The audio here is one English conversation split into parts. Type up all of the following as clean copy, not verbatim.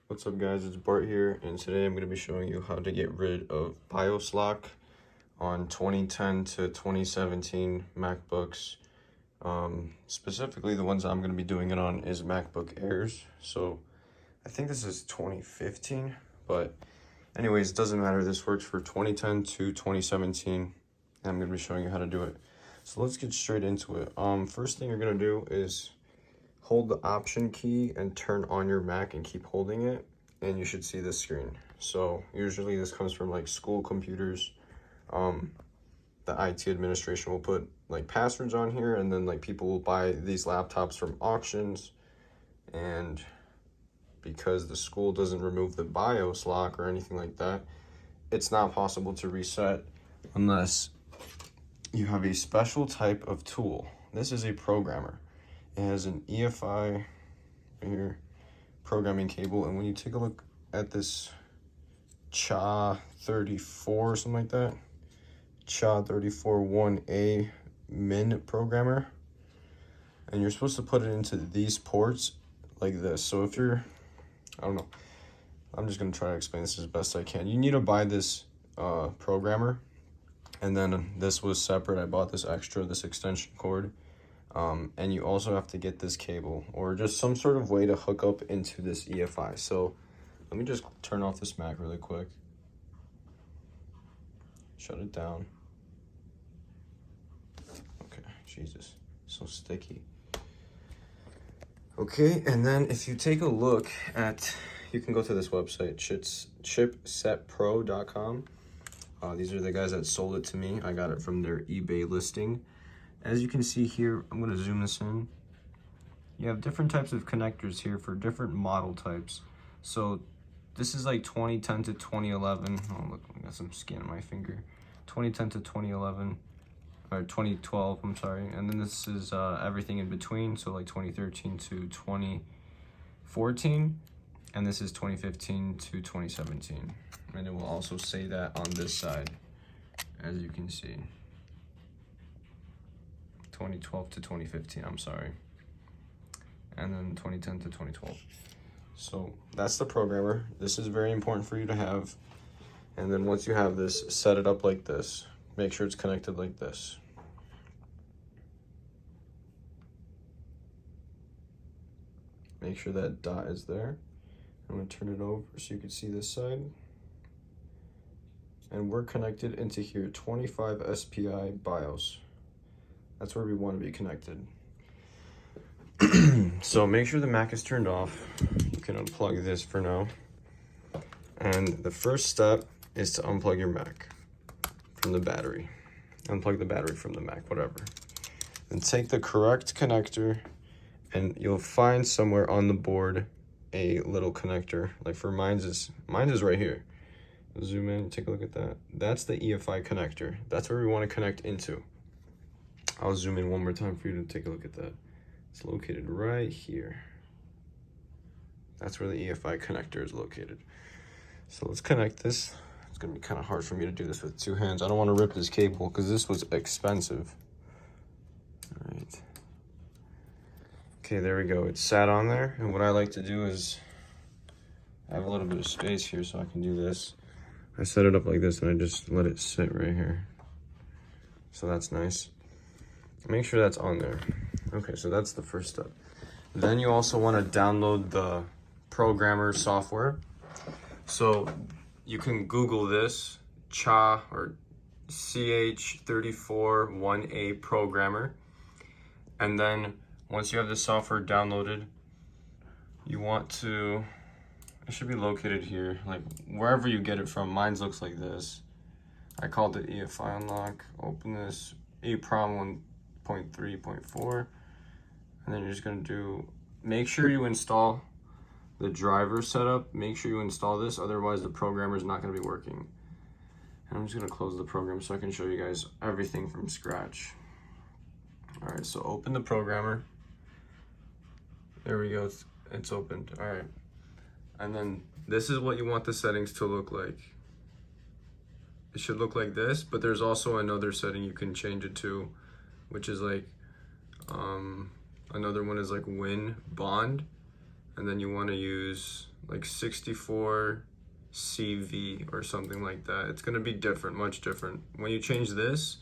What's up guys, it's Bart here, and today I'm going to be showing you how to get rid of BIOS lock on 2010 to 2017 MacBooks. Specifically the ones I'm going to be doing it on is MacBook Airs, so I think this is 2015, but anyways, it doesn't matter. This works for 2010 to 2017, and I'm going to be showing you how to do it. So let's get straight into it. First thing you're going to do is hold the Option key and turn on your Mac and keep holding it, and you should see this screen. So usually this comes from like school computers. The IT administration will put like passwords on here, and then like people will buy these laptops from auctions, and because the school doesn't remove the BIOS lock or anything like that, it's not possible to reset unless you have a special type of tool. This is a programmer. It has an EFI right here programming cable, and when you take a look at this CHA-34 or something like that, CHA-34 1A min programmer, and you're supposed to put it into these ports like this. So if you're, I don't know, I'm just gonna try to explain this as best I can. You need to buy this programmer, and then this was separate. I bought this extra, this extension cord. And you also have to get this cable or just some sort of way to hook up into this EFI. So let me just turn off this Mac really quick. Shut it down. Okay, Jesus, so sticky. Okay, and then if you take a look at, you can go to this website, chipsetpro.com. These are the guys that sold it to me. I got it from their eBay listing. As you can see here, I'm going to zoom this in. You have different types of connectors here for different model types. So this is like 2010 to 2011. Oh, look, I got some skin on my finger. 2010 to 2011, or 2012, I'm sorry. And then this is everything in between, so like 2013 to 2014. And this is 2015 to 2017. And it will also say that on this side, as you can see. 2012 to 2015, I'm sorry, and then 2010 to 2012. So that's the programmer. This is very important for you to have. And then once you have this, set it up like this. Make sure it's connected like this. Make sure that dot is there. I'm gonna turn it over so you can see this side. And we're connected into here, 25 SPI BIOS. That's where we want to be connected. So make sure the Mac is turned off. You can unplug this for now. And the first step is to unplug your Mac from the battery. Unplug the battery from the Mac, whatever. Then take the correct connector, and you'll find somewhere on the board a little connector. Like for mine's is right here. Zoom in, take a look at that. That's the EFI connector. That's where we want to connect into. I'll zoom in one more time for you to take a look at that. It's located right here. That's where the EFI connector is located. So let's connect this. It's gonna be kind of hard for me to do this with two hands. I don't want to rip this cable because this was expensive. All right. Okay, there we go. It's sat on there. And what I like to do is, I have a little bit of space here so I can do this. I set it up like this and I just let it sit right here. So that's nice. Make sure that's on there. Okay, so that's the first step. Then you also want to download the programmer software. So you can Google this, CHA or CH34 1A programmer. And then once you have the software downloaded, you want to, it should be located here, like wherever you get it from. Mine looks like this. I called it EFI Unlock. Open this, EEPROM 1.3.4, and then you're just gonna do, make sure you install the driver setup. Make sure you install this, otherwise the programmer is not gonna be working. And I'm just gonna close the program so I can show you guys everything from scratch. All right, so open the programmer. There we go, it's opened. All right, and then this is what you want the settings to look like. It should look like this, but there's also another setting you can change it to, which is like, another one is like win bond, and then you want to use like 64 CV or something like that. It's gonna be different, much different. When you change this,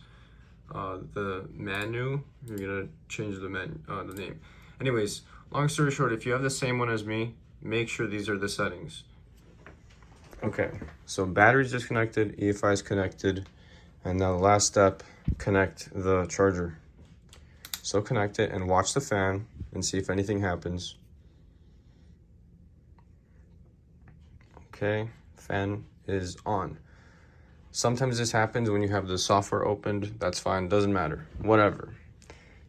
the menu, you're gonna change the the name. Anyways, long story short, if you have the same one as me, make sure these are the settings. Okay, so battery's disconnected, EFI is connected, and now the last step, connect the charger. So connect it and watch the fan and see if anything happens. Okay, fan is on. Sometimes this happens when you have the software opened. That's fine, doesn't matter, whatever.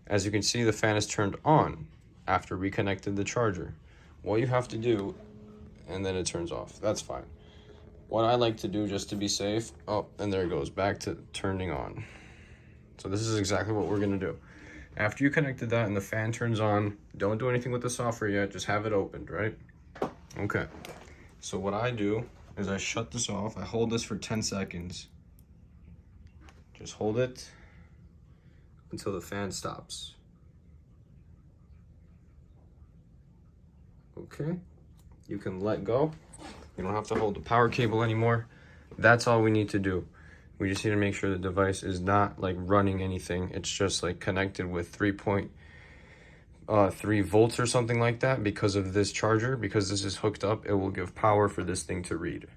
As you can see, the fan is turned on after we connected the charger. What you have to do, and then it turns off, that's fine. What I like to do just to be safe, oh, and there it goes, back to turning on. So this is exactly what we're gonna do. After you connected that and the fan turns on, don't do anything with the software yet, just have it opened, right? Okay, so what I do is I shut this off. I hold this for 10 seconds. Just hold it until the fan stops. Okay, you can let go. You don't have to hold the power cable anymore. That's all we need to do. We just need to make sure the device is not like running anything. It's just like connected with 3.3 volts or something like that. Because of this charger, because this is hooked up, it will give power for this thing to read.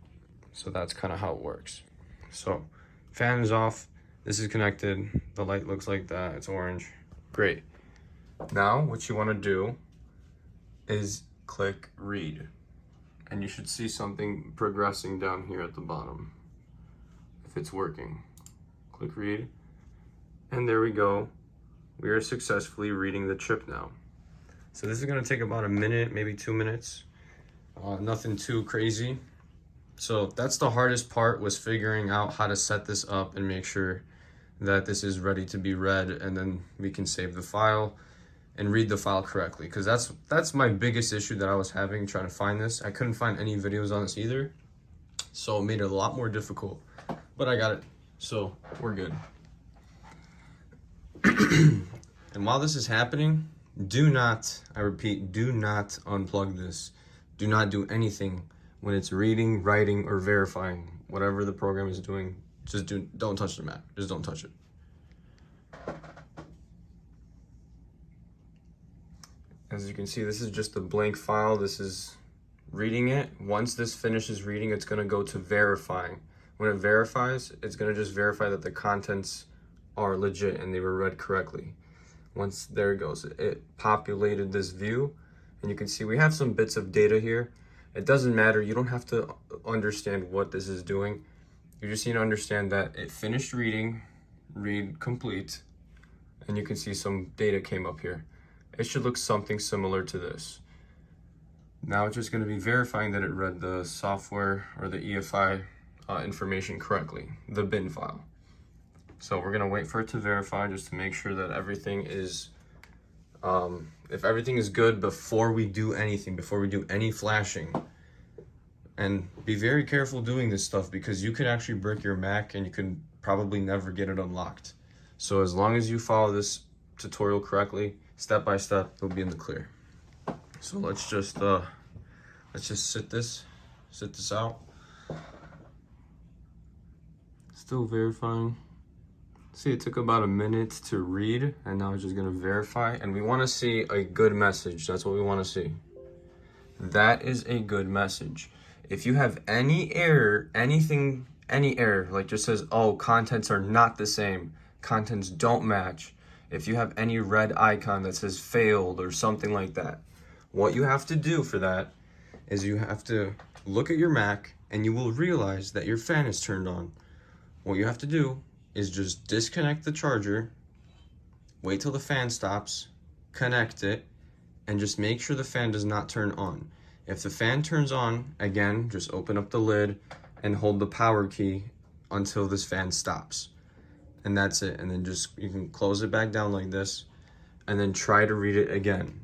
So that's kind of how it works. So fan is off, this is connected, the light looks like that, it's orange, great. Now what you want to do is click read, and you should see something progressing down here at the bottom. If it's working, click read, and there we go. We are successfully reading the chip now. So this is going to take about a minute, maybe 2 minutes. Nothing too crazy. So that's the hardest part, was figuring out how to set this up and make sure that this is ready to be read, and then we can save the file and read the file correctly, because that's my biggest issue that I was having trying to find this. I couldn't find any videos on this either, so it made it a lot more difficult, but I got it, so we're good. And while this is happening, do not, I repeat, do not unplug this. Do not do anything when it's reading, writing, or verifying. Whatever the program is doing, just don't touch the Mac. Just don't touch it. As you can see, this is just a blank file. This is reading it. Once this finishes reading, it's gonna go to verifying. When it verifies, it's gonna just verify that the contents are legit and they were read correctly. Once, there it goes, it populated this view, and you can see we have some bits of data here. It doesn't matter, you don't have to understand what this is doing. You just need to understand that it finished reading, read complete, and you can see some data came up here. It should look something similar to this. Now it's just going to be verifying that it read the software or the EFI information correctly, the bin file. So we're going to wait for it to verify just to make sure that everything is, if everything is good before we do anything, before we do any flashing. And be very careful doing this stuff, because you could actually break your Mac and you could probably never get it unlocked. So as long as you follow this tutorial correctly, step by step, you'll be in the clear. So let's just sit this out. Still verifying. See, it took about a minute to read, and now it's just gonna verify. And we wanna see a good message. That's what we wanna see. That is a good message. If you have any error, any error, like just says, oh, contents are not the same, contents don't match, if you have any red icon that says failed or something like that, what you have to do for that is you have to look at your Mac, and you will realize that your fan is turned on. What you have to do is just disconnect the charger, wait till the fan stops, connect it, and just make sure the fan does not turn on. If the fan turns on, again, just open up the lid and hold the power key until this fan stops. And that's it. And then you can close it back down like this, and then try to read it again.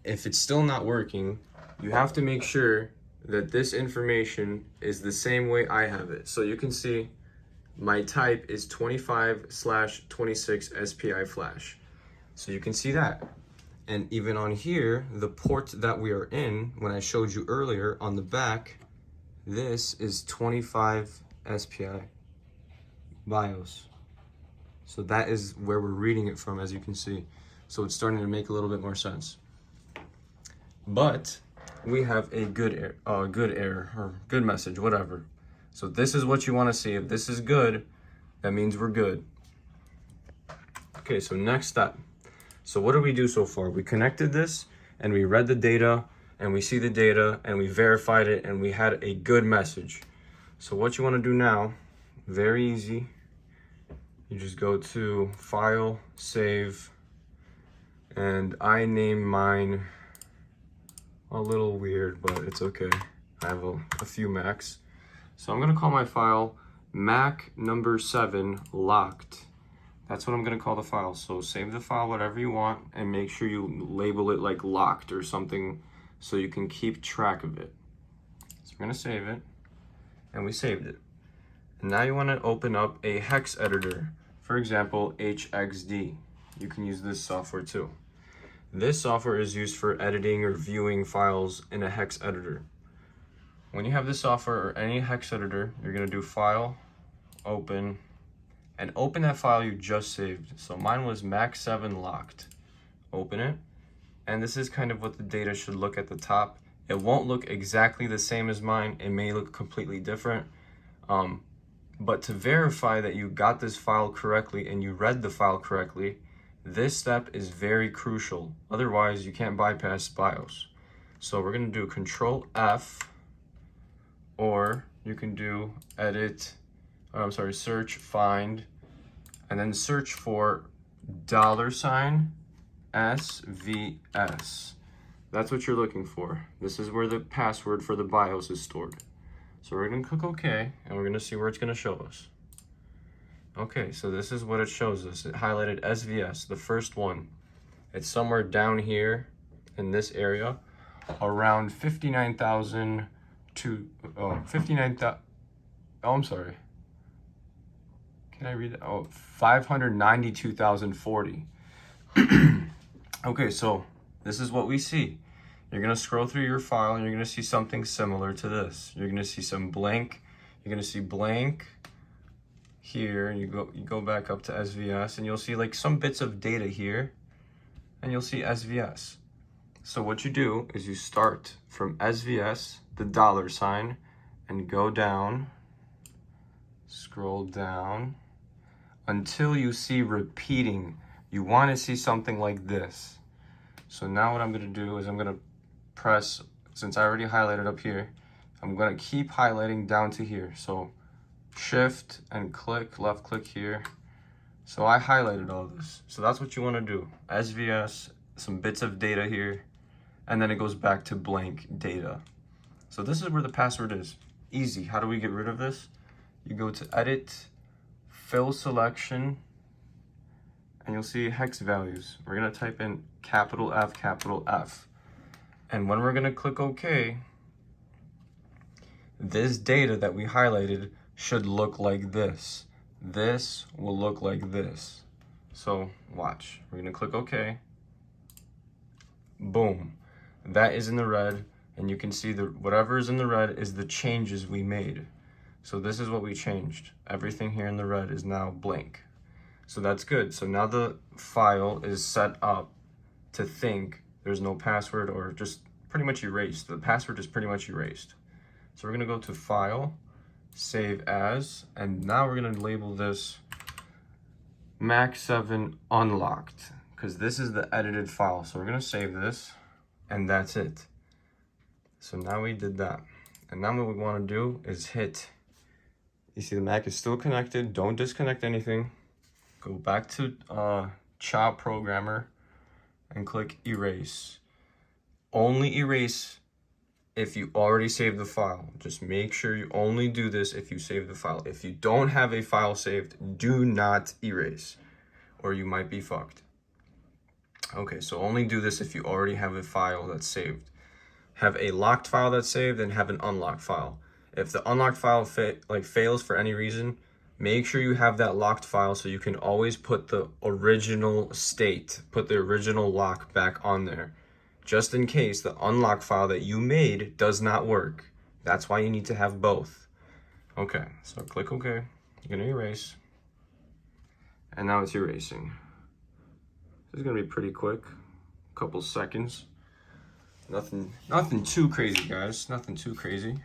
If it's still not working, you have to make sure that this information is the same way I have it. So you can see my type is 25/26 SPI flash. So you can see that. And even on here, the port that we are in, when I showed you earlier on the back, this is 25 SPI BIOS. So that is where we're reading it from, as you can see. So it's starting to make a little bit more sense. But we have a good error or good message, whatever. So this is what you want to see. If this is good, that means we're good. Okay, so next step. So what did we do so far? We connected this and we read the data and we see the data and we verified it and we had a good message. So what you want to do now, very easy. You just go to File, Save, and I name mine a little weird, but it's okay. I have a few Macs. So I'm gonna call my file Mac number 7 locked. That's what I'm gonna call the file. So save the file whatever you want and make sure you label it like locked or something so you can keep track of it. So we're gonna save it, and we saved it. And now you wanna open up a hex editor. For example, HXD. You can use this software too. This software is used for editing or viewing files in a hex editor. When you have this software or any hex editor, you're gonna do File, Open, and open that file you just saved. So mine was Mac 7 locked. Open it, and this is kind of what the data should look at the top. It won't look exactly the same as mine. It may look completely different. But to verify that you got this file correctly and you read the file correctly, this step is very crucial. Otherwise, you can't bypass BIOS. So we're gonna do Control F, or you can do search, find, and then search for $SVS. That's what you're looking for. This is where the password for the BIOS is stored. So we're gonna click OK, and we're gonna see where it's gonna show us. Okay, so this is what it shows us. It highlighted SVS, the first one. It's somewhere down here in this area, around 59,000 to 59,000. Oh, I'm sorry. Can I read that? Oh, 592,040. Okay, so this is what we see. You're gonna scroll through your file and you're gonna see something similar to this. You're gonna see some blank. You're gonna see blank here, and you go back up to SVS, and you'll see like some bits of data here, and you'll see SVS. So what you do is you start from SVS, the $, and go down, scroll down, until you see repeating. You want to see something like this. So now what I'm going to do is I'm going to press, since I already highlighted up here, I'm going to keep highlighting down to here. So Shift and click, left click here. So I highlighted all this. So that's what you want to do. SVS, some bits of data here, and then it goes back to blank data. So this is where the password is. Easy. How do we get rid of this? You go to Edit, Fill Selection, and you'll see hex values. We're going to type in capital F, capital F. And when we're going to click OK, this data that we highlighted should look like this. This will look like this. So watch. We're going to click OK. Boom. That is in the red, and you can see that whatever is in the red is the changes we made. So this is what we changed. Everything here in the red is now blank. So that's good. So now the file is set up to think there's no password, or just pretty much erased. The password is pretty much erased. So we're going to go to File, Save As, and now we're going to label this Mac 7 Unlocked, because this is the edited file. So we're going to save this, and that's it. So now we did that. And now what we want to do is hit, you see the Mac is still connected. Don't disconnect anything. Go back to Chop Programmer and click Erase. Only erase if you already saved the file. Just make sure you only do this if you save the file. If you don't have a file saved, do not erase, or you might be fucked. Okay, so only do this if you already have a file that's saved. Have a locked file that's saved, and have an unlocked file. If the unlocked file fails for any reason, make sure you have that locked file so you can always put the original state, put the original lock back on there, just in case the unlock file that you made does not work. That's why you need to have both. Okay, so click OK. You're gonna erase. And now it's erasing. This is gonna be pretty quick, a couple seconds. Nothing too crazy, guys. Nothing too crazy.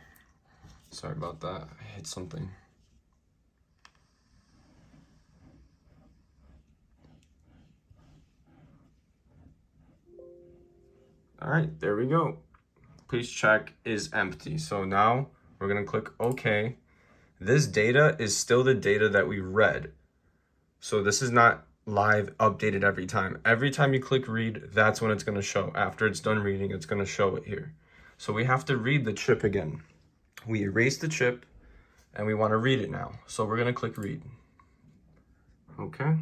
Sorry about that. I hit something. All right, there we go. Please check is empty. So now we're gonna click OK. This data is still the data that we read. So this is not live updated every time. Every time you click read, that's when it's gonna show. After it's done reading, it's gonna show it here. So we have to read the chip again. We erased the chip and we wanna read it now. So we're gonna click read. Okay.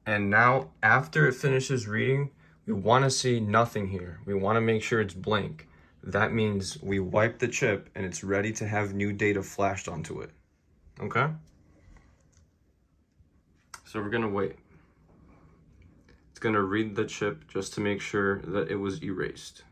And now after it finishes reading, we wanna see nothing here. We wanna make sure it's blank. That means we wipe the chip and it's ready to have new data flashed onto it. Okay? So we're gonna wait. It's gonna read the chip just to make sure that it was erased.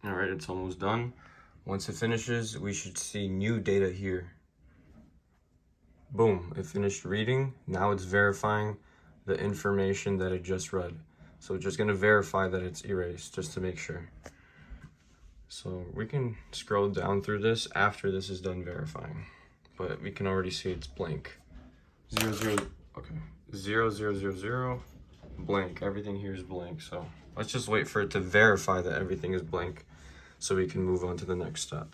All right, it's almost done. Once it finishes, we should see new data here. Boom, it finished reading. Now it's verifying the information that it just read. So it's just gonna verify that it's erased just to make sure. So we can scroll down through this after this is done verifying, but we can already see it's blank. 00, okay, 0000, blank. Everything here is blank. So let's just wait for it to verify that everything is blank so we can move on to the next step.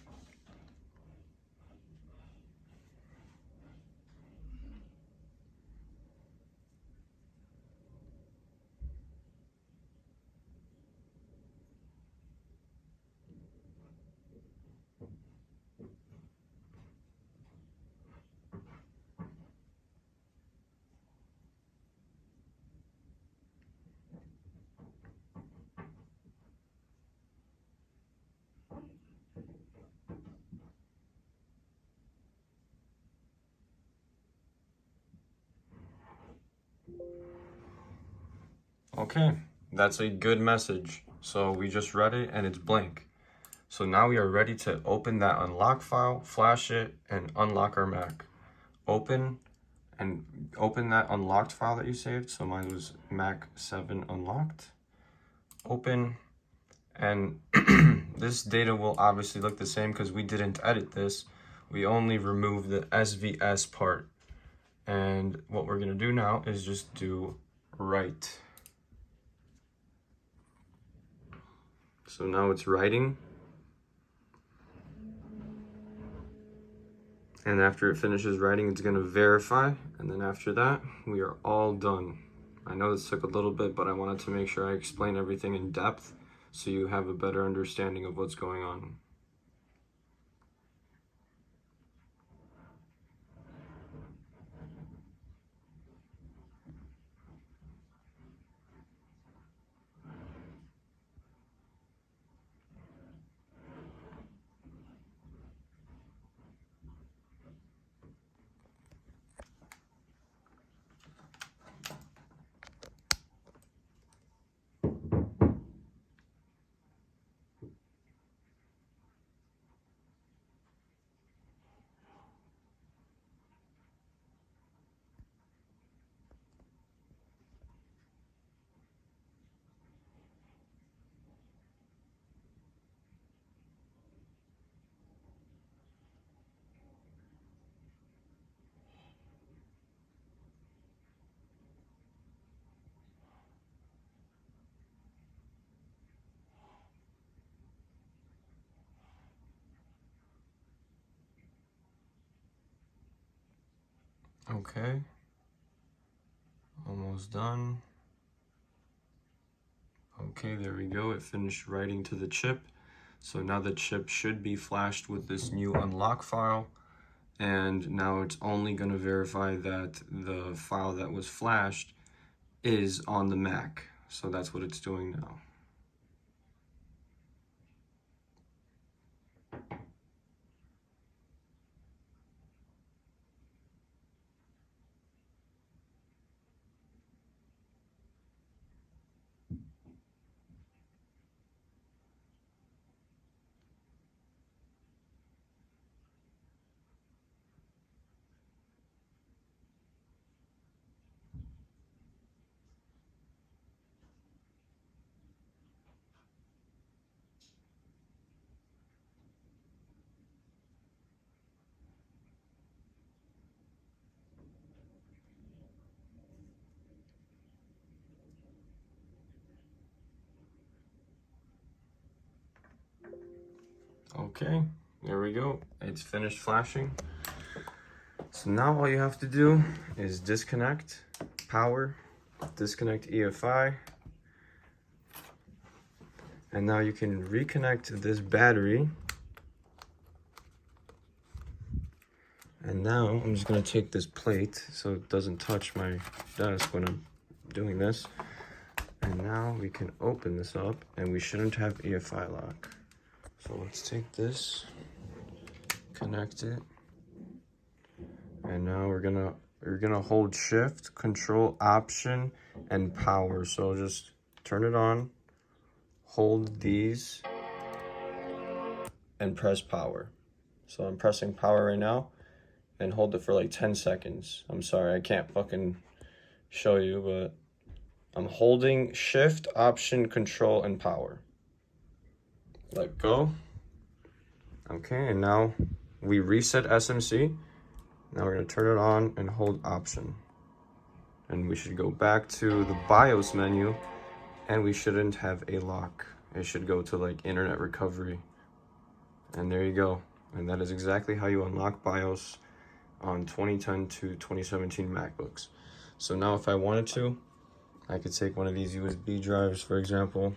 Okay, that's a good message. So we just read it and it's blank. So now we are ready to open that unlock file, flash it, and unlock our Mac. Open that unlocked file that you saved. So mine was Mac 7 unlocked. Open, and this data will obviously look the same because we didn't edit this. We only removed the SVS part. And what we're gonna do now is just do write. So now it's writing. And after it finishes writing, it's gonna verify. And then after that, we are all done. I know this took a little bit, but I wanted to make sure I explain everything in depth so you have a better understanding of what's going on. Okay. Almost done. Okay, there we go. It finished writing to the chip. So now the chip should be flashed with this new unlock file. And now it's only going to verify that the file that was flashed is on the Mac. So that's what it's doing now. Okay, there we go. It's finished flashing. So now all you have to do is disconnect power, disconnect EFI, and now you can reconnect this battery. And now I'm just gonna take this plate so it doesn't touch my desk when I'm doing this. And now we can open this up, and we shouldn't have EFI lock. So let's take this, connect it, and now we're gonna hold Shift, Control, Option, and Power. So just turn it on, hold these, and press Power. So I'm pressing Power right now, and hold it for like 10 seconds. I'm sorry, I can't fucking show you, but I'm holding Shift, Option, Control, and Power. Let go. Okay, and now we reset SMC. Now we're gonna turn it on and hold Option. And we should go back to the BIOS menu, and we shouldn't have a lock. It should go to like internet recovery. And there you go. And that is exactly how you unlock BIOS on 2010 to 2017 MacBooks. So now if I wanted to, I could take one of these USB drives, for example,